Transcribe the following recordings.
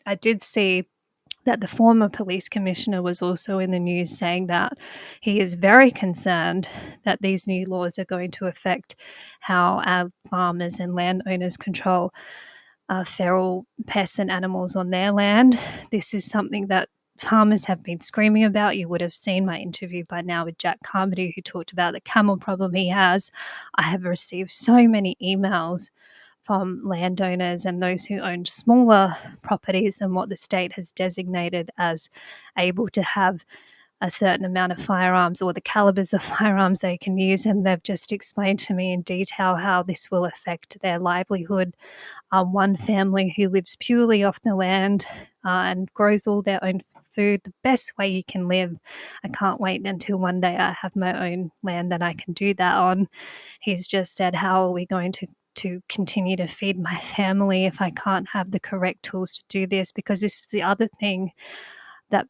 I did see that the former police commissioner was also in the news saying that he is very concerned that these new laws are going to affect how our farmers and landowners control feral pests and animals on their land. This is something that farmers have been screaming about. You would have seen my interview by now with Jack Carmody, who talked about the camel problem he has. I have received so many emails from landowners and those who own smaller properties than what the state has designated as able to have a certain amount of firearms or the calibers of firearms they can use. And they've just explained to me in detail how this will affect their livelihood. One family who lives purely off the land and grows all their own food, the best way you can live. I can't wait until one day I have my own land that I can do that on. He's just said, how are we going to continue to feed my family if I can't have the correct tools to do this? Because this is the other thing that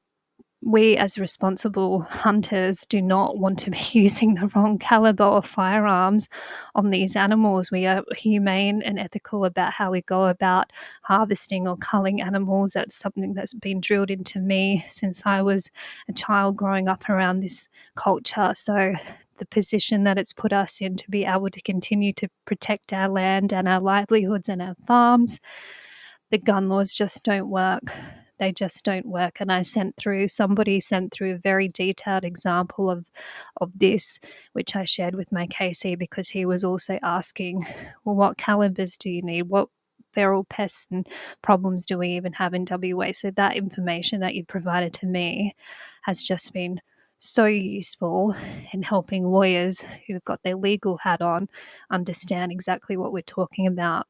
we as responsible hunters do not want to be using the wrong caliber of firearms on these animals. We are humane and ethical about how we go about harvesting or culling animals. That's something that's been drilled into me since I was a child growing up around this culture. So the position that it's put us in to be able to continue to protect our land and our livelihoods and our farms, the gun laws just don't work. They just don't work. And somebody sent through a very detailed example of this, which I shared with my KC, because he was also asking, well, what calibers do you need? What feral pests and problems do we even have in WA? So that information that you provided to me has just been so useful in helping lawyers who've got their legal hat on understand exactly what we're talking about.